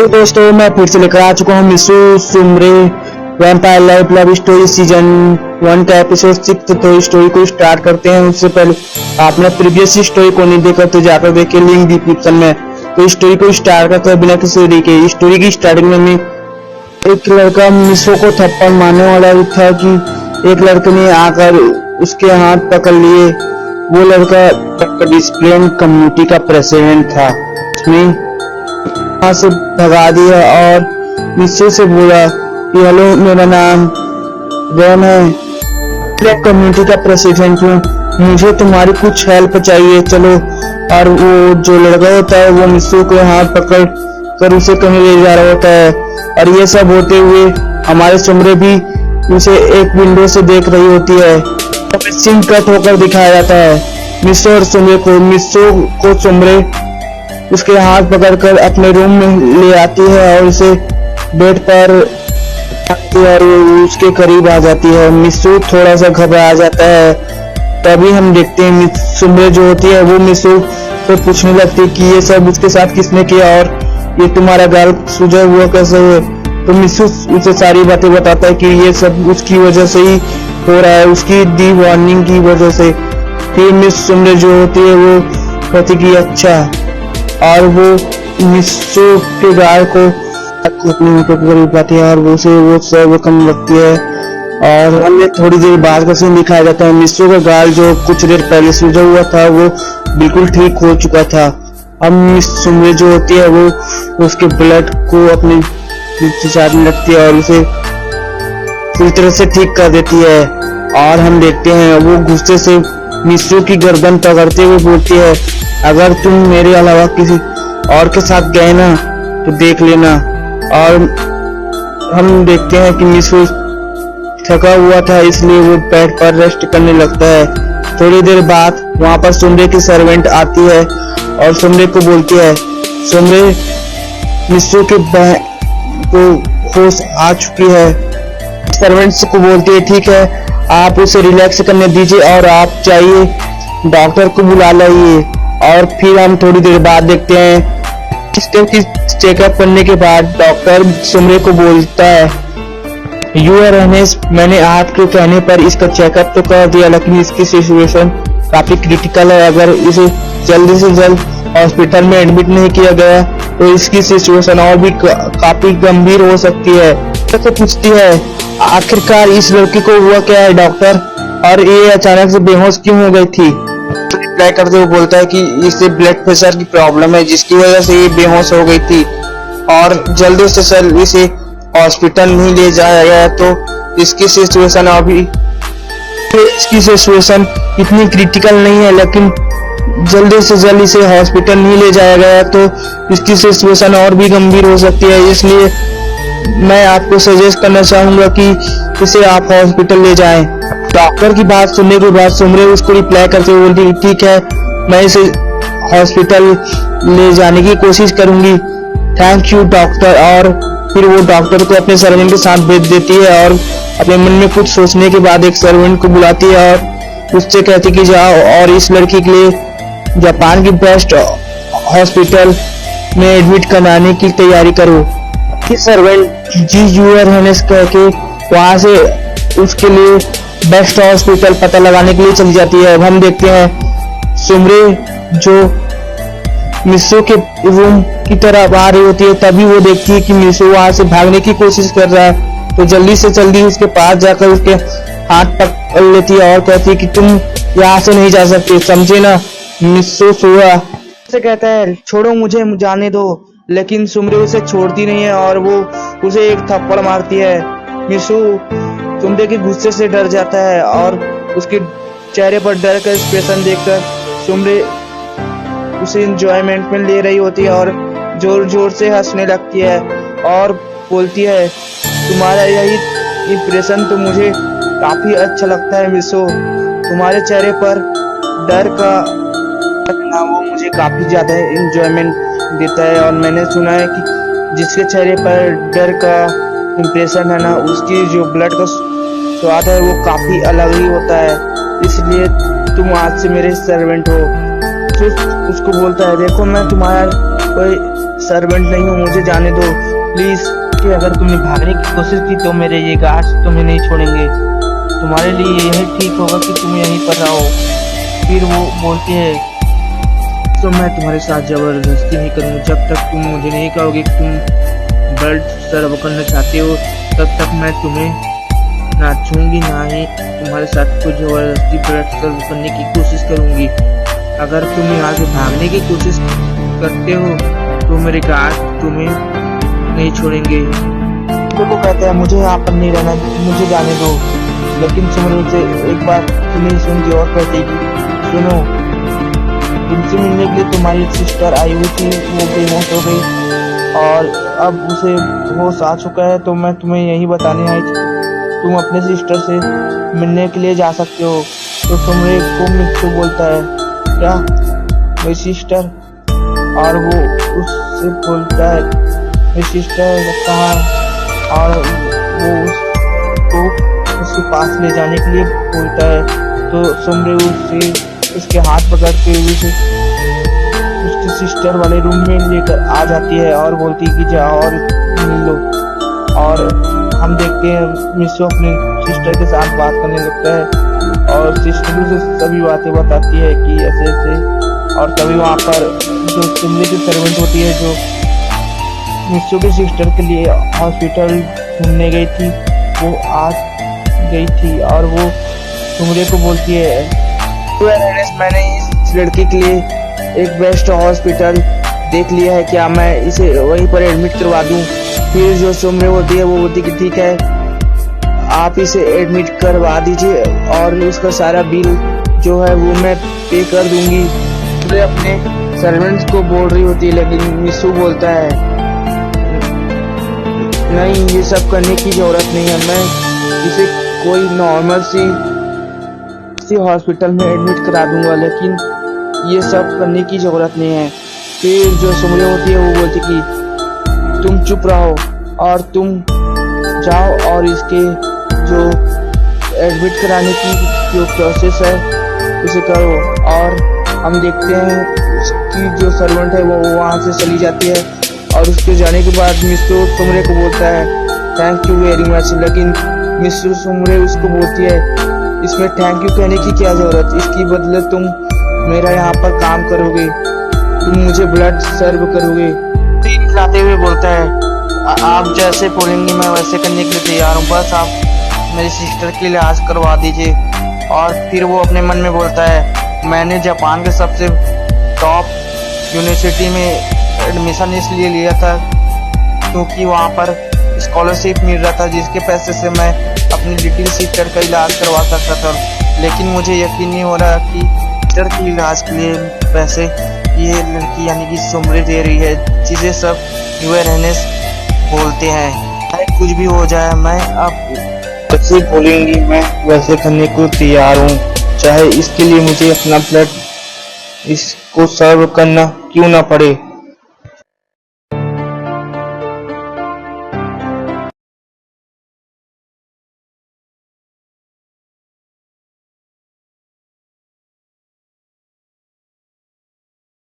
तो दोस्तों मैं फिर से लेकर आ चुका हूँ मिसू सुमरे vampire life love story season 1 का एपिसोड 6। तो स्टोरी को स्टार्ट करते हैं। उससे पहले आपने प्रीवियस स्टोरी को नहीं देखा तो जाकर देखिए, लिंक डिस्क्रिप्शन में। तो स्टोरी को स्टार्ट करते हैं बिना किसी देरी के। स्टोरी की स्टार्टिंग में एक लड़का मिसू को थप्पड़ मारने वाला था कि एक लड़के ने आकर उसके हाथ पकड़ लिए। वो लड़का डिसिप्लिन कम्युनिटी का प्रेसिडेंट था। उसने वहां से भगा दिया और मिसू से बोला कि हेलो, मेरा नाम रॉन है, मैं कम्युनिटी का प्रेसिडेंट हूँ, मुझे तुम्हारी कुछ हेल्प चाहिए, चलो। और वो जो लड़का होता है वो मिसू को हाथ पकड़ कर उसे कहीं ले जा रहा होता है। और ये सब होते हुए हमारे सुमरे भी उसे एक विंडो से देख रही होती है। सीन कट होकर दिखाया जाता है मिसू और सुमरे को। मिसू को सुमरे उसके हाथ पकड़कर अपने रूम में ले आती है और उसे बेड पर और उसके करीब आ जाती है। मिसू थोड़ा सा घबरा जाता है। तभी हम देखते हैं सुमरे जो होती है वो मिसू को पूछने लगती है कि ये सब उसके साथ किसने किया और ये तुम्हारा गाल सूजा हुआ कैसे है। तो मिसू उसे सारी बातें बताता है कि ये सब उसकी वजह से ही हो रहा है, उसकी दी वार्निंग की वजह से। फिर मिस सुमरे जो होती है वो कहती कि अच्छा, और वो मिसू के गाल को अपने मुंह पे करीब पाती है और उसे वो सब कम लगती है। और हमें थोड़ी देर बाद का सीन दिखाया जाता है। मिसू का गाल जो कुछ देर पहले सूजा हुआ था वो बिल्कुल ठीक हो चुका था। अब मिस सुमरे जो होती है वो उसके ब्लड को अपने चाटने लगती है और उसे पूरी तरह से ठीक कर देती है। और हम देखते हैं वो गुस्से से मिसू की गर्दन पकड़ते हुए बोलती है, अगर तुम मेरे अलावा किसी और के साथ गए ना तो देख लेना। और हम देखते हैं कि मिसू थका हुआ था इसलिए वो बेड पर रेस्ट करने लगता है। थोड़ी देर बाद वहां पर सुमरे की सर्वेंट आती है और सुमरे को बोलती है, सुमरे मिसू के को होश आ चुकी है। सर्वेंट्स को बोलती है ठीक है, आप उसे रिलैक्स करने दीजिए और आप चाहिए डॉक्टर को बुला लाइए। और फिर हम थोड़ी देर बाद देखते हैं की चेकअप करने के बाद डॉक्टर सुमरे को बोलता है, यूर एनएस, मैंने आपके कहने पर इसका चेकअप तो कर दिया लेकिन इसकी सिचुएशन काफी क्रिटिकल है। अगर इसे जल्दी से जल्द हॉस्पिटल में एडमिट नहीं किया गया तो इसकी सिचुएशन और भी काफी गंभीर हो सकती है। तो पूछती है आखिरकार इस लड़की को हुआ क्या है डॉक्टर, और ये अचानक से बेहोश क्यों हो गई थी। रिप्लाई करते हुए बोलता है कि इसे ब्लड प्रेशर की प्रॉब्लम है जिसकी वजह से ये बेहोश हो गई थी और जल्दी से जल्द इसे हॉस्पिटल नहीं ले जाया गया तो इसकी सिचुएशन इसकी सिचुएशन इतनी क्रिटिकल नहीं है, लेकिन जल्दी से जल्द इसे हॉस्पिटल नहीं ले जाया गया तो इसकी सिचुएशन और भी गंभीर हो सकती है। इसलिए मैं आपको सजेस्ट करना चाहूंगा कि इसे आप हॉस्पिटल ले जाएं। डॉक्टर की बात सुनने के बाद सुमरे उसको रिप्लाई करते हुए बोलती ठीक है, मैं इसे हॉस्पिटल ले जाने की कोशिश करूंगी, थैंक यू डॉक्टर। और फिर वो डॉक्टर को अपने सर्वेंट के साथ भेज देती है और अपने मन में कुछ सोचने के बाद एक सर्वेंट को बुलाती है और उससे कहती कि जाओ और इस लड़की के लिए जापान की बेस्ट हॉस्पिटल में एडमिट कराने की तैयारी करो। सर्वेंट जी यूर हेनेस कह के वहां से उसके लिए बेस्ट हॉस्पिटल पता लगाने के लिए चली जाती है। अब हम देखते हैं सुमरे जो मिसू के रूम की तरफ आ रही होती है, तभी वो देखती है कि मिसू वहां से भागने की कोशिश कर रहा है। तो जल्दी से जल्दी उसके पास जाकर उसके हाथ पकड़ लेती है और कहती है कि तुम यहाँ से नहीं जा सकते, समझे ना। मिसू सुआ से कहता है छोड़ो मुझे, जाने दो, लेकिन सुमरे उसे छोड़ती नहीं है और वो उसे एक थप्पड़ मारती है। मिसू सुमरे के गुस्से से डर जाता है और उसके चेहरे पर डर का एक्सप्रेशन देखकर सुमरे उसे एंजॉयमेंट में ले रही होती है और जोर जोर से हंसने लगती है और बोलती है तुम्हारा यही इंप्रेशन तो मुझे काफी अच्छा लगता है मिसू, तुम्हारे चेहरे पर डर का ना वो मुझे काफी ज्यादा एंजॉयमेंट देता है। और मैंने सुना है कि जिसके चेहरे पर डर का इंप्रेशन है ना, उसकी जो ब्लड का स्वाद है वो काफी अलग ही होता है। इसलिए तुम आज से मेरे सर्वेंट हो। मिसू उसको बोलता है, देखो मैं तुम्हारा कोई सर्वेंट नहीं हूँ, मुझे जाने दो प्लीज। कि अगर तुमने भागने की कोशिश की तो मेरे ये गार्ड्स तुम्हें नहीं छोड़ेंगे, तुम्हारे लिए यही ठीक होगा कि तुम यहीं पर रहो। फिर वो बोलती है, तो मैं तुम्हारे साथ जबरदस्ती नहीं करूँगी, जब तक तुम मुझे नहीं कहोगे कि तुम ब्लड सर्व करना चाहते हो तब तक मैं तुम्हें ना छूंगी, ना ही तुम्हारे साथ कोई जबरदस्ती ब्लड सर्व करने की कोशिश करूंगी। अगर तुम यहाँ से भागने की कोशिश करते हो तो मेरे गार्ड तुम्हें नहीं छोड़ेंगे। को कहते हैं, मुझे यहाँ पर नहीं रहना, मुझे जाने दो। लेकिन सुमरे से एक बार सुनी सुनती और कहती, सुनो, तुमसे मिलने के लिए तुम्हारी सिस्टर आई हुई थी, वो बेहोश हो गई और अब उसे होश आ चुका है, तो मैं तुम्हें यही बताने आई थी तुम अपने सिस्टर से मिलने के लिए जा सकते हो। तो सुमरे को मिट्टू बोलता है, क्या मेरी सिस्टर? और वो उससे बोलता है, मेरी सिस्टर कहाँ? और वो उसको उसके पास ले जाने के लिए बोलता है। तो सुमरे उससे उसके हाथ पकड़ते हुए उसके सिस्टर वाले रूम में लेकर आ जाती है और बोलती है कि जाओ और मिल लो। और हम देखते हैं मिसू अपनी सिस्टर के साथ बात करने लगता है और सिस्टर से सभी बातें बताती है कि ऐसे ऐसे। और तभी वहाँ पर जो सुमरे की सर्वेंट होती है, जो मिसू की सिस्टर के लिए हॉस्पिटल घूमने गई थी, वो आ गई थी और वो सुमरे को बोलती है, मैंने इस लड़की के लिए एक बेस्ट हॉस्पिटल देख लिया है, क्या मैं इसे वहीं पर एडमिट करवा दूं? फिर जो सुमरे होती है वो बोलती कि ठीक है, आप इसे एडमिट करवा दीजिए और उसका सारा बिल जो है वो मैं पे कर दूंगी। सुमरे अपने सर्वेंट्स को बोल रही होती है, लेकिन मिसू बोलता है, नहीं, ये सब करने की जरूरत नहीं है, मैं इसे कोई नॉर्मल सी हॉस्पिटल में एडमिट करा दूंगा, लेकिन ये सब करने की जरूरत नहीं है। फिर जो सुमरे होती है वो बोलती कि तुम चुप रहो और तुम जाओ और इसके जो एडमिट कराने की जो प्रोसेस है उसे करो। और हम देखते हैं उसकी जो सर्वेंट है वो वहाँ से चली जाती है और उसके जाने के बाद मिस्टर सुमरे को बोलता है, थैंक यू वेरी मच। लेकिन मिस्टर सुमरे उसको बोलती है, इसमें थैंक यू कहने की क्या जरूरत, इसकी बदले तुम मेरा यहाँ पर काम करोगे, तुम मुझे ब्लड सर्व करोगे। खिलाते हुए बोलता है, आप जैसे बोलेंगे मैं वैसे करने के लिए तैयार हूँ, बस आप मेरी सिस्टर के इलाज करवा दीजिए। और फिर वो अपने मन में बोलता है, मैंने जापान के सबसे टॉप यूनिवर्सिटी में एडमिशन इसलिए लिया था क्योंकि वहाँ पर स्कॉलरशिप मिल रहा था, जिसके पैसे से मैं अपनी लिटिल सिस्टर का इलाज करवा सकता था। लेकिन मुझे यकीन नहीं हो रहा कि सिस्टर के इलाज के लिए पैसे ये लड़की यानी कि सुमरे दे रही है, चीजें सब यूए रहने बोलते हैं। कुछ भी हो जाए, मैं अब जैसे बोलेंगी मैं वैसे करने को तैयार हूँ, चाहे इसके लिए मुझे अपना ब्लड इसको सर्व करना क्यों ना पड़े।